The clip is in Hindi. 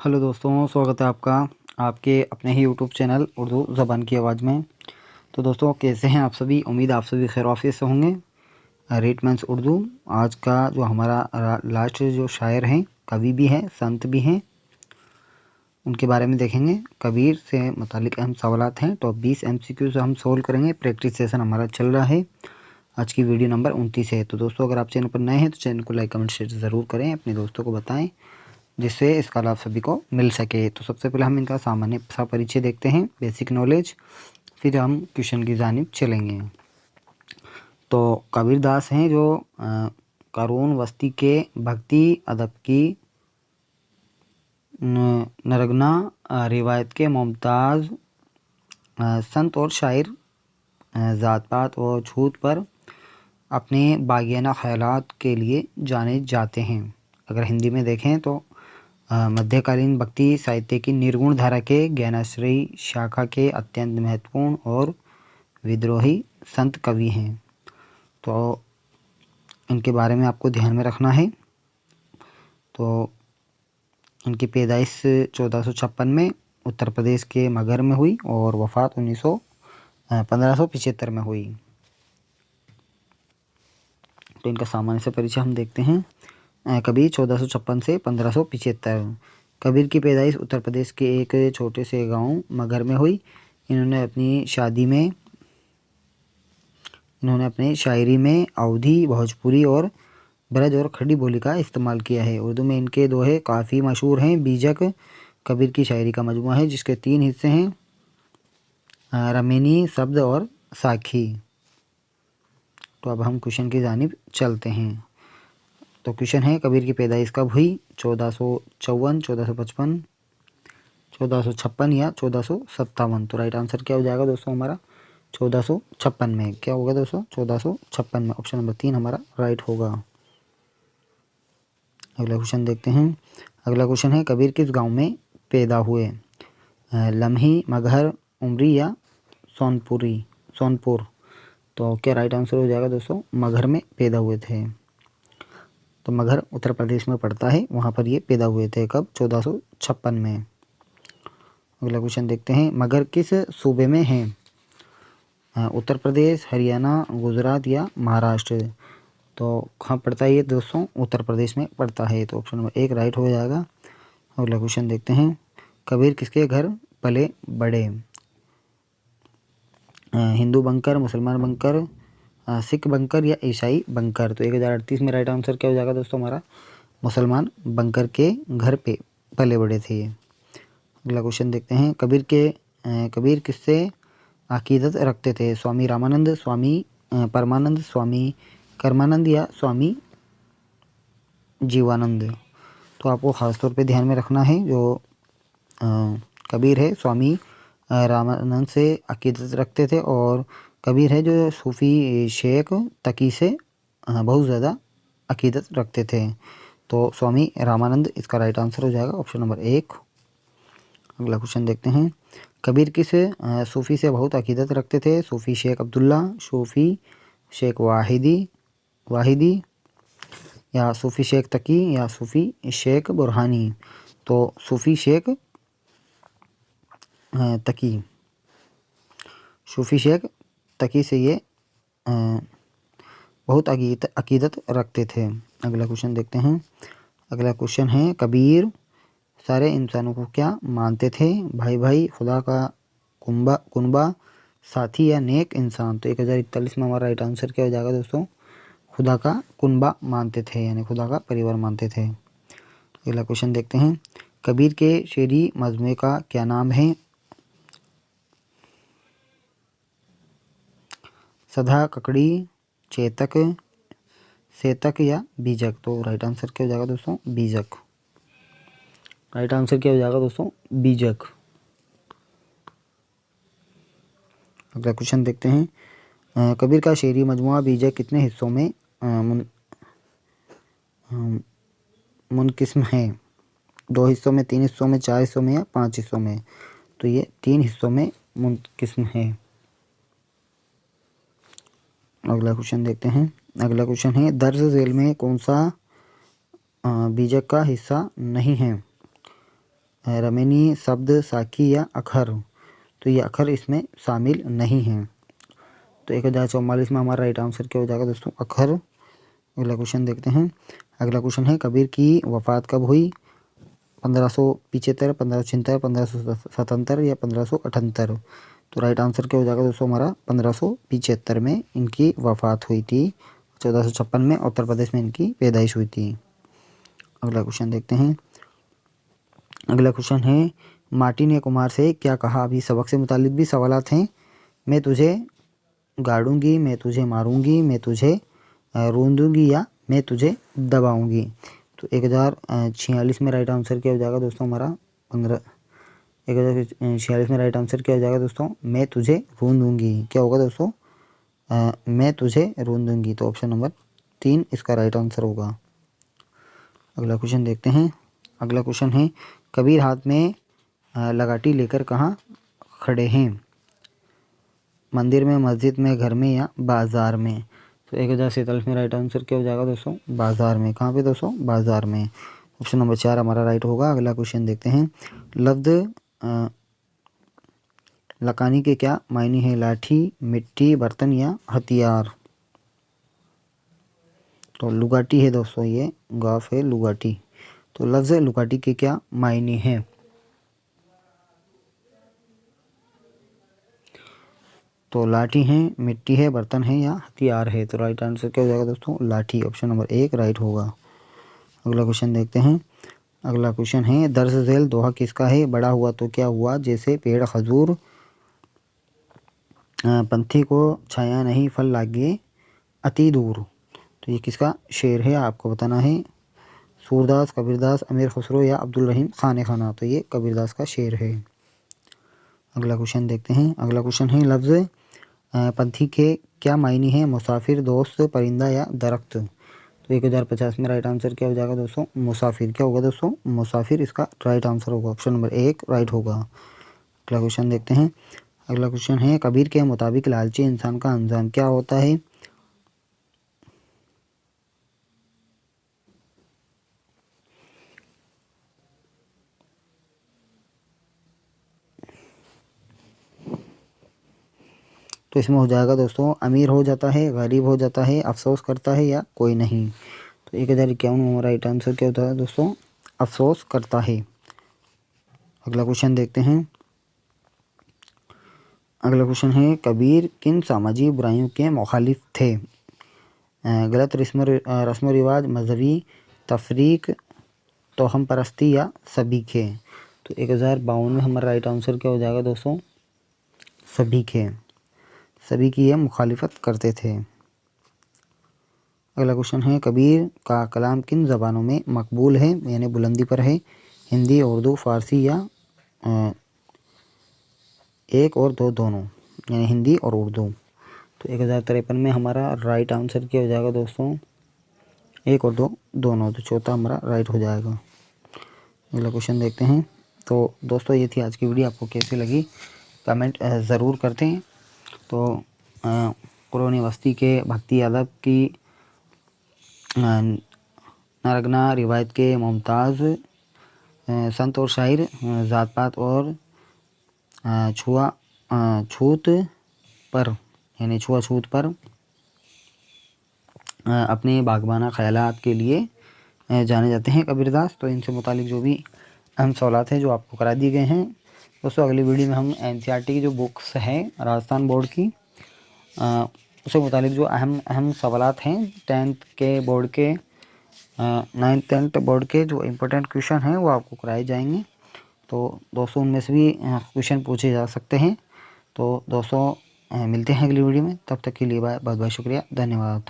हेलो दोस्तों, स्वागत है आपका आपके अपने ही यूट्यूब चैनल उर्दू ज़बान की आवाज़ में। तो दोस्तों, कैसे हैं आप सभी? उम्मीद आप सभी खैरियत से होंगे। रेटमेंस उर्दू आज का जो हमारा लास्ट जो शायर हैं, कवि भी हैं, संत भी हैं, उनके बारे में देखेंगे। कबीर से मुतालिक अहम सवालात हैं। टॉप 20 MCQ से हम सोल्व करेंगे। प्रैक्टिस सेशन हमारा चल रहा है। आज की वीडियो नंबर 29 है। तो दोस्तों, अगर आप चैनल पर नए हैं तो चैनल को लाइक, कमेंट, शेयर ज़रूर करें, अपने दोस्तों को बताएं, जिससे इसका लाभ सभी को मिल सके। तो सबसे पहले हम इनका सामान्य सा परिचय देखते हैं, बेसिक नॉलेज, फिर हम क्वेश्चन की जानिब चलेंगे। तो कबीर दास हैं जो कारून वस्ती के भक्ति अदब की नरगना रिवायत के मुमताज़ संत और शायर, ज़ात पात और छूत पर अपने बागियाना ख्यालात के लिए जाने जाते हैं। अगर हिंदी में देखें तो मध्यकालीन भक्ति साहित्य की निर्गुण धारा के ज्ञानाश्रयी शाखा के अत्यंत महत्वपूर्ण और विद्रोही संत कवि हैं। तो इनके बारे में आपको ध्यान में रखना है। तो इनकी पैदाइश 1456 में उत्तर प्रदेश के मगहर में हुई और वफ़ात 1575 में हुई। तो इनका सामान्य से परिचय हम देखते हैं। कबीर 1456 से 1575। कबीर की पैदाइश उत्तर प्रदेश के एक छोटे से गांव मगहर में हुई। इन्होंने अपनी शायरी में अवधी, भोजपुरी और ब्रज और खड़ी बोली का इस्तेमाल किया है। उर्दू में इनके दोहे काफ़ी मशहूर हैं। बीजक कबीर की शायरी का मजमूआ है, जिसके 3 हिस्से हैं, रमीनी, शब्द और साखी। तो अब हम क्वेश्चन की जानिब चलते हैं। तो क्वेश्चन है, कबीर की पैदाइश कब हुई? 1454, 1455, 1456 या 1457। तो राइट आंसर क्या हो जाएगा दोस्तों हमारा? 1456 में। क्या होगा दोस्तों? 1456 में। ऑप्शन नंबर 3 हमारा राइट होगा। अगला क्वेश्चन देखते हैं। अगला क्वेश्चन है, कबीर किस गांव में पैदा हुए? लम्ही, मगहर, उमरी या सोनपुर। तो क्या राइट आंसर हो जाएगा दोस्तों? मगहर में पैदा हुए थे। तो मगहर उत्तर प्रदेश में पड़ता है, वहाँ पर ये पैदा हुए थे। कब? 1456 में। अगला क्वेश्चन देखते हैं, मगहर किस सूबे में है? उत्तर प्रदेश, हरियाणा, गुजरात या महाराष्ट्र। तो कहाँ पड़ता है ये दोस्तों? उत्तर प्रदेश में पड़ता है। तो ऑप्शन नंबर 1 राइट हो जाएगा। अगला क्वेश्चन देखते हैं, कबीर किसके घर पले बड़े? हिंदू बंकर, मुसलमान बंकर, सिख बंकर या ईसाई बंकर। तो 1038 में राइट आंसर क्या हो जाएगा दोस्तों हमारा? मुसलमान बंकर के घर पे पले बड़े थे। अगला क्वेश्चन देखते हैं, कबीर किससे अकीदत रखते थे? स्वामी रामानंद, स्वामी परमानंद, स्वामी कर्मानंद या स्वामी जीवानंद। तो आपको ख़ास तौर पे ध्यान में रखना है, जो कबीर है स्वामी रामानंद से अकीदत रखते थे, और कबीर है जो सूफ़ी शेख तकी से बहुत ज़्यादा अकीदत रखते थे। तो स्वामी रामानंद इसका राइट आंसर हो जाएगा, ऑप्शन नंबर 1। अगला क्वेश्चन देखते हैं, कबीर किस सूफ़ी से बहुत अकीदत रखते थे? सूफ़ी शेख अब्दुल्ला, सूफ़ी शेख वाहिदी या सूफ़ी शेख तकी या सूफ़ी शेख बुरहानी। तो सूफ़ी शेख तकी, सूफ़ी शेख तकी से ये बहुत अकीदत रखते थे। अगला क्वेश्चन देखते हैं। अगला क्वेश्चन है, कबीर सारे इंसानों को क्या मानते थे? भाई भाई, खुदा का कुनबा, साथी या नेक इंसान। तो 1041 में हमारा राइट आंसर क्या हो जाएगा दोस्तों? खुदा का कुनबा मानते थे, यानी खुदा का परिवार मानते थे। अगला क्वेश्चन देखते हैं, कबीर के शेरी मजमूए का क्या नाम है? सदा, ककड़ी, चेतक, सेतक या बीजक। तो राइट आंसर क्या हो जाएगा दोस्तों? बीजक। राइट आंसर क्या हो जाएगा दोस्तों? बीजक। अगला क्वेश्चन देखते हैं, कबीर का शेरी मजमुआ बीजक कितने हिस्सों में मुनकिस्म है? 2 हिस्सों में, 3 हिस्सों में, 4 हिस्सों में या 5 हिस्सों में। तो ये 3 हिस्सों में मुनकिस्म है। अगला क्वेश्चन देखते हैं। अगला क्वेश्चन है, दर्ज झेल में कौन सा बीजक का हिस्सा नहीं है? रमेनी शब्द साकी या अखर, तो ये अखर इसमें शामिल नहीं है। तो 1044 में हमारा राइट आंसर क्या हो जाएगा दोस्तों, अखर। अगला क्वेश्चन देखते हैं। अगला क्वेश्चन है कबीर की वफ़ात कब हुई, 1575, 1576, 1577 या 1578। तो राइट आंसर क्या हो जाएगा दोस्तों हमारा 1575 में इनकी वफ़ात हुई थी। 1456 में उत्तर प्रदेश में इनकी पैदाइश हुई थी। अगला क्वेश्चन देखते हैं। अगला क्वेश्चन है मार्टी ने कुमार से क्या कहा, अभी सबक से मुतालिक भी सवालात हैं। मैं तुझे गाड़ूंगी, मैं तुझे मारूंगी, मैं तुझे रोंदूंगी या मैं तुझे दबाऊंगी। तो 1046 में राइट आंसर क्या हो जाएगा दोस्तों हमारा 1046 में राइट आंसर क्या हो जाएगा दोस्तों, मैं तुझे रोंदूंगी। क्या होगा दोस्तों, मैं तुझे रोंदूंगी। तो ऑप्शन नंबर 3 इसका राइट आंसर होगा। अगला क्वेश्चन देखते हैं। अगला क्वेश्चन है कबीर हाथ में लगाटी लेकर कहाँ खड़े हैं, मंदिर में, मस्जिद में, घर में या बाज़ार में। तो 1047 में राइट आंसर क्या हो जाएगा दोस्तों, बाज़ार में। कहाँ पे दोस्तों, बाज़ार में। ऑप्शन नंबर 4 हमारा राइट होगा। अगला क्वेश्चन देखते हैं। लफ्ज़ लकानी के क्या मायने हैं, लाठी, मिट्टी, बर्तन या हथियार। तो लुगाटी है दोस्तों, ये गाफ है लुगाटी। तो लफ्ज़ लुगाटी के क्या मायने हैं, तो लाठी है, मिट्टी है, बर्तन है या हथियार है। तो राइट आंसर क्या हो जाएगा दोस्तों, लाठी। ऑप्शन नंबर 1 राइट होगा। अगला क्वेश्चन देखते हैं। अगला क्वेश्चन है दर्ज झेल दोहा किसका है, बड़ा हुआ तो क्या हुआ, जैसे पेड़ खजूर, पंथी को छाया नहीं फल लागे अति दूर। तो ये किसका शेर है आपको बताना है, सूरदास, कबीरदास, अमीर खुसरो या अब्दुल रहीम खान खाना। तो ये कबीरदास का शेर है। अगला क्वेश्चन देखते हैं। अगला क्वेश्चन है लफ्ज़ पंथी के क्या मायने हैं, मुसाफिर, दोस्त, परिंदा या दरख्त। तो 1050 में राइट आंसर क्या हो जाएगा दोस्तों, मुसाफिर। क्या होगा दोस्तों, मुसाफिर इसका राइट आंसर होगा। ऑप्शन नंबर 1 राइट होगा। अगला क्वेश्चन देखते हैं। अगला क्वेश्चन है कबीर के मुताबिक लालची इंसान का अंजाम क्या होता है। तो इसमें हो जाएगा दोस्तों अमीर हो जाता है, गरीब हो जाता है, अफसोस करता है या कोई नहीं। तो 1051 में राइट आंसर क्या होता है दोस्तों, अफसोस करता है। अगला क्वेश्चन देखते हैं। अगला क्वेश्चन है कबीर किन सामाजिक बुराइयों के मुखालिफ थे, गलत रस्म रिवाज, मजहबी तफरीक, तोहम परस्ती या सभी के। तो 1052 में हमारा राइट आंसर क्या हो जाएगा दोस्तों, सभी के। सभी की ये मुखालिफत करते थे। अगला क्वेश्चन है कबीर का कलाम किन ज़बानों में मकबूल है, यानी बुलंदी पर है, हिंदी, उर्दू, फ़ारसी या एक और दो दोनों, यानी हिंदी और उर्दू। तो 1053 में हमारा राइट आंसर क्या हो जाएगा दोस्तों, एक और दो दोनों। तो चौथा हमारा राइट हो जाएगा। अगला क्वेश्चन देखते हैं। तो दोस्तों ये थी आज की वीडियो, आपको कैसी लगी कमेंट ज़रूर करते हैं। तो कुरआनी वस्ती के भक्ति अदब की नरगना रिवायत के मुमताज़ संत और शायर, ज़ात पात और छूत पर, यानी छुआछूत पर अपने बागबाना ख्यालात के लिए जाने जाते हैं कबीरदास। तो इनसे मुतालिक जो भी अहम सवालात हैं जो आपको करा दिए गए हैं दोस्तों। अगली वीडियो में हम एनसीईआरटी की जो बुक्स हैं राजस्थान बोर्ड की, उससे मुतालिक जो अहम सवालात हैं 10th के बोर्ड के, 9th 10th बोर्ड के जो इम्पोर्टेंट क्वेश्चन हैं वो आपको कराए जाएंगे। तो दोस्तों उनमें से भी क्वेश्चन पूछे जा सकते हैं। तो दोस्तों मिलते हैं अगली वीडियो में, तब तक के लिए बहुत बहुत शुक्रिया, धन्यवाद।